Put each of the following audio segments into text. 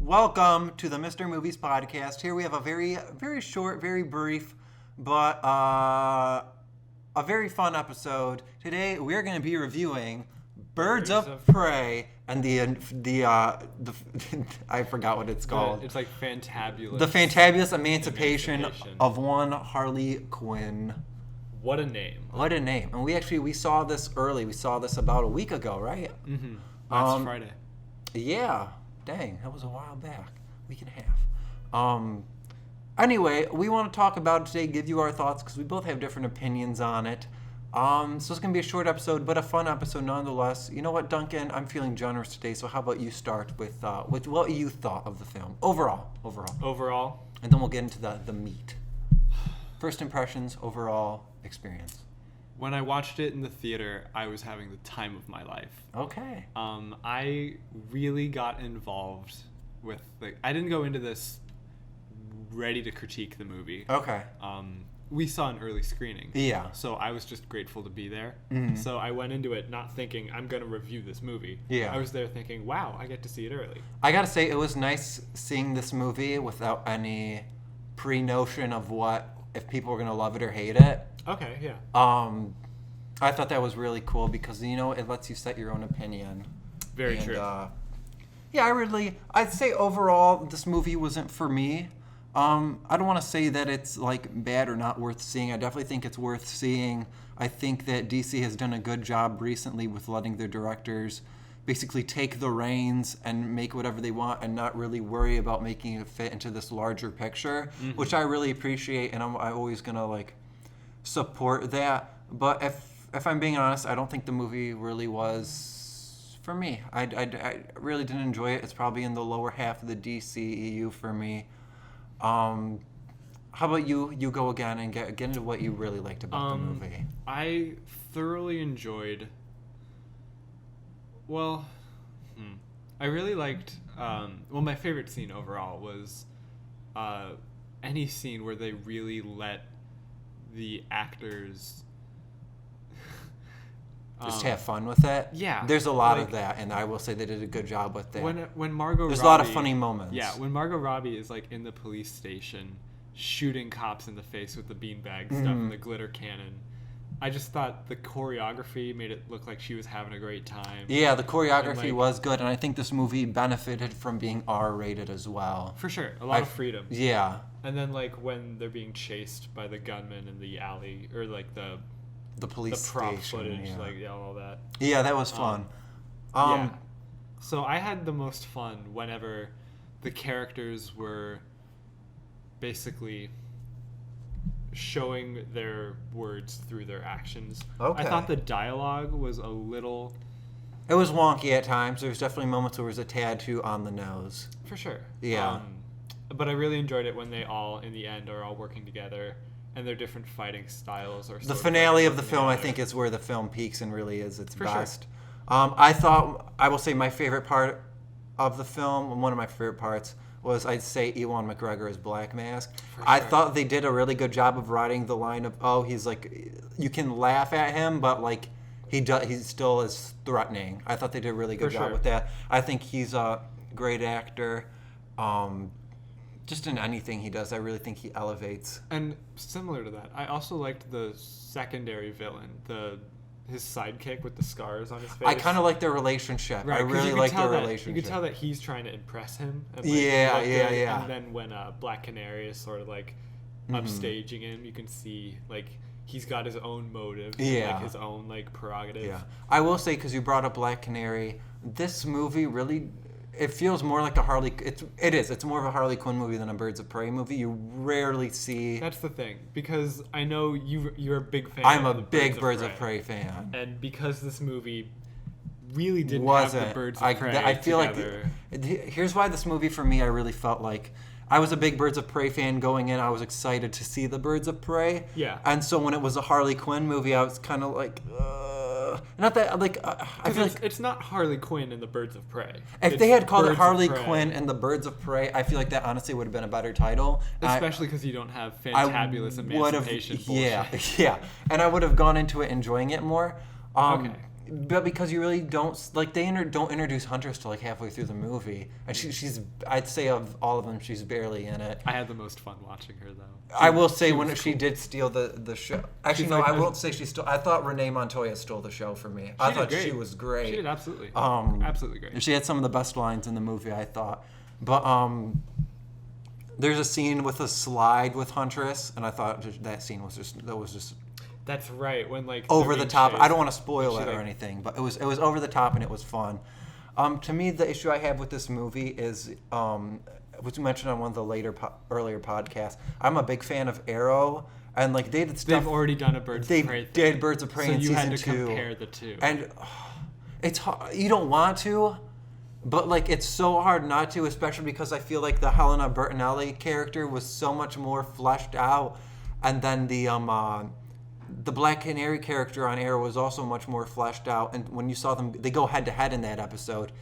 Welcome to the Mr. Movies podcast. Here we have a very, very short, very brief, but a very fun episode. Today we are going to be reviewing Birds of Prey and the I forgot what it's called. It's like fantabulous. The fantabulous emancipation of one Harley Quinn. What a name. What a name. And we saw this early. We saw this about a week ago, right? Mm-hmm. Last Friday. Yeah. Dang, that was a while back. Week and a half. Anyway, we want to talk about it today, give you our thoughts, because we both have different opinions on it. So it's going to be a short episode, but a fun episode nonetheless. You know what, Duncan? I'm feeling generous today, so how about you start with what you thought of the film? Overall. And then we'll get into the meat. First impressions, overall experience. When I watched it in the theater, I was having the time of my life. Okay. I really got involved with I didn't go into this ready to critique the movie. Okay. We saw an early screening. Yeah. So I was just grateful to be there. Mm-hmm. So I went into it not thinking I'm going to review this movie. Yeah. I was there thinking, wow, I get to see it early. I got to say, it was nice seeing this movie without any pre-notion of if people were going to love it or hate it. Okay, yeah. I thought that was really cool because, it lets you set your own opinion. Very true. Yeah, I'd say overall, this movie wasn't for me. I don't want to say that it's, bad or not worth seeing. I definitely think it's worth seeing. I think that DC has done a good job recently with letting their directors basically take the reins and make whatever they want and not really worry about making it fit into this larger picture, which I really appreciate, and I'm always going to, support that. But if I'm being honest, I don't think the movie really was for me. I really didn't enjoy it. It's probably in the lower half of the DCEU for me. How about you? You go again and get into what you really liked about the movie. I thoroughly enjoyed. Well, I really liked. My favorite scene overall was any scene where they really let the actors just have fun with it. Yeah, there's a lot of that, and I will say they did a good job with that. When Margot there's Robbie, a lot of funny moments. Yeah, when Margot Robbie is in the police station shooting cops in the face with the beanbag stuff and the glitter cannon, I just thought the choreography made it look like she was having a great time. Yeah, the choreography was good, and I think this movie benefited from being R-rated as well. For sure, a lot of freedom. Yeah. And then when they're being chased by the gunman in the alley, or the police prop station, footage, all that. Yeah, that was fun. Yeah. So I had the most fun whenever the characters were basically showing their words through their actions. Okay. I thought the dialogue was a little... It was wonky at times. There was definitely moments where it was a tad too on the nose. For sure. Yeah. But I really enjoyed it when they all, in the end, are all working together, and their different fighting styles are. The finale of the film, I think, is where the film peaks and really is its best. Sure. I will say my favorite part of the film, one of my favorite parts, was I'd say Ewan McGregor as Black Mask. I thought they did a really good job of writing the line of, he's you can laugh at him, but he still is threatening. I thought they did a really good job with that. I think he's a great actor. Just in anything he does, I really think he elevates. And similar to that, I also liked the secondary villain, his sidekick with the scars on his face. I kind of like their relationship. Right, I really like their relationship. You could tell that he's trying to impress him. And yeah. And then when Black Canary is sort of upstaging him, you can see he's got his own motive, his own prerogative. Yeah, I will say, because you brought up Black Canary, this movie really. It feels more like a Harley... It's more of a Harley Quinn movie than a Birds of Prey movie. You rarely see... That's the thing, because I know you're a big fan I'm of a the big Birds of Prey fan. And because this movie really didn't have the Birds of Prey I feel together. Here's why this movie, for me, I really felt like... I was a big Birds of Prey fan going in. I was excited to see the Birds of Prey. Yeah. And so when it was a Harley Quinn movie, I was kind of not that, I feel it's not Harley Quinn and the Birds of Prey. If they had called it Harley Quinn and the Birds of Prey, I feel like that honestly would have been a better title. Especially because you don't have fantabulous emancipation bullshit. Yeah. And I would have gone into it enjoying it more. Okay. but because you really don't like they don't introduce Huntress till like halfway through the movie, and she's I'd say of all of them she's barely in it. I had the most fun watching her though. I will say she did steal the show. Actually, She's no, like I won't say she stole. I thought Renee Montoya stole the show for me. I thought she was great. She did absolutely, absolutely great. She had some of the best lines in the movie, I thought. But there's a scene with a slide with Huntress, and I thought that scene was just That's right, when like over the top. chased, I don't want to spoil it or like, anything, but it was over the top and it was fun. To me, the issue I have with this movie is, which we mentioned on one of the earlier podcasts. I'm a big fan of Arrow, and like they did stuff. They've already done a Birds of Prey. They did Birds of Prey in season 2. So you had to compare the two. And it's hard. You don't want to, but like it's so hard not to, especially because I feel like the Helena Bertinelli character was so much more fleshed out, and then the Black Canary character on Arrow was also much more fleshed out. And when you saw them, they go head to head in that episode,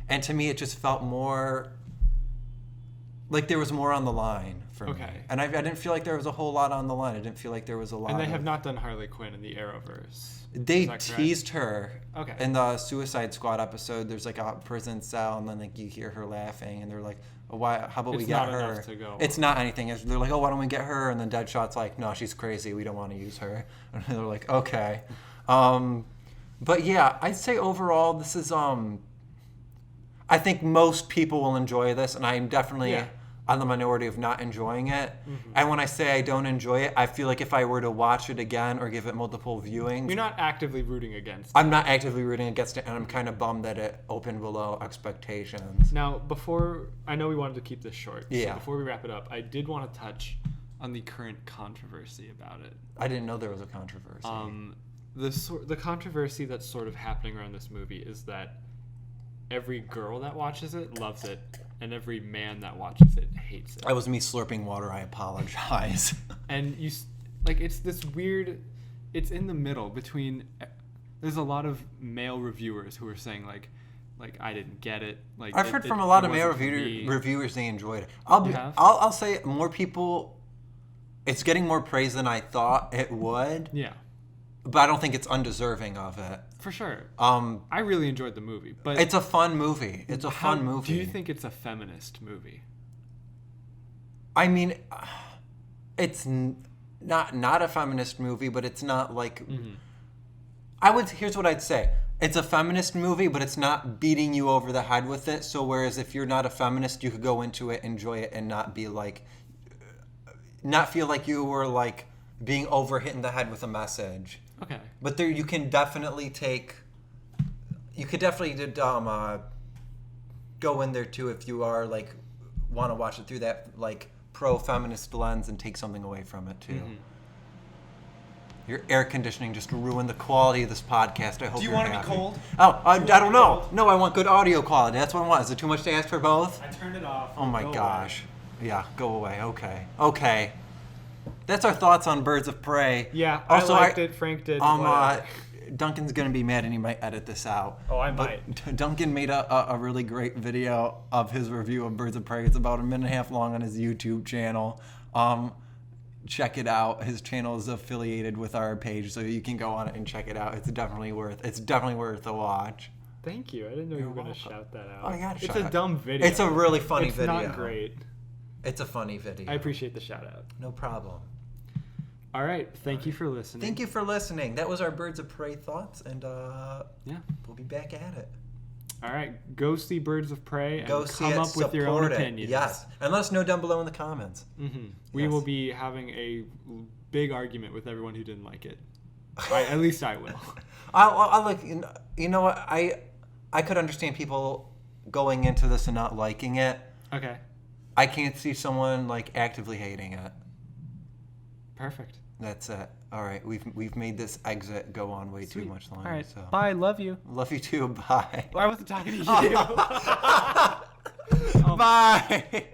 and to me it just felt more like there was more on the line for me. And I didn't feel like there was a whole lot on the line. I didn't feel like there was a lot. And they have not done Harley Quinn in the Arrowverse. They teased her Okay. in the Suicide Squad episode. There's like a prison cell, and then like you hear her laughing, and they're like, oh, "Why? How about we get her?" Enough to go. It's not anything. They're like, "Oh, why don't we get her?" And then Deadshot's like, "No, she's crazy. We don't want to use her." And they're like, "Okay." But yeah, I'd say overall this is I think most people will enjoy this, and I'm definitely on the minority of not enjoying it. Mm-hmm. And when I say I don't enjoy it, I feel like if I were to watch it again or give it multiple viewings... You're not actively rooting against it. I'm not actively rooting against it, and I'm kind of bummed that it opened below expectations. Now, I know we wanted to keep this short, yeah. So before we wrap it up, I did want to touch on the current controversy about it. I didn't know there was a controversy. The controversy that's sort of happening around this movie is that every girl that watches it loves it, and every man that watches it hates it. That was me slurping water. I apologize. And it's this weird. It's in the middle between. There's a lot of male reviewers who are saying like I didn't get it. Like I've heard from a lot of male reviewers they enjoyed it. I'll say more people. It's getting more praise than I thought it would. Yeah. But I don't think it's undeserving of it. For sure. I really enjoyed the movie, but it's a fun movie. It's a fun movie. Do you think it's a feminist movie? I mean, it's not a feminist movie, but it's not like. Mm-hmm. Here's what I'd say. It's a feminist movie, but it's not beating you over the head with it. So whereas if you're not a feminist, you could go into it, enjoy it, and not feel like you were like being hit in the head with a message. Okay. But there, you could definitely go in there too if you are like want to watch it through that like pro-feminist lens and take something away from it too. Mm-hmm. Your air conditioning just ruined the quality of this podcast. I hope. Do you want to be cold? Oh, I don't know. No, I want good audio quality. That's what I want. Is it too much to ask for both? I turned it off. Oh my gosh. Yeah, go away. Okay. That's our thoughts on Birds of Prey. Yeah, also, I liked it. Frank did. Duncan's going to be mad and he might edit this out. Oh, I might. Duncan made a really great video of his review of Birds of Prey. It's about 1.5 minutes long on his YouTube channel. Check it out. His channel is affiliated with our page, so you can go on it and check it out. It's definitely worth a watch. Thank you. I didn't know you were going to shout that out. Oh, I got to shout It's a dumb video. It's a really funny video. It's not great. It's a funny video. I appreciate the shout out. No problem. All right. Thank you for listening. Thank you for listening. That was our Birds of Prey thoughts, and we'll be back at it. All right. Go see Birds of Prey and come up with your own opinions. Yes. And let us know down below in the comments. Mm-hmm. We will be having a big argument with everyone who didn't like it. At least I will. I'll like, you know what? I could understand people going into this and not liking it. Okay. I can't see someone like actively hating it. Perfect. That's it. All right, we've made this exit go on way too much longer. All right. So. Bye. Love you. Love you too. Bye. Well, I wasn't talking to you. Bye.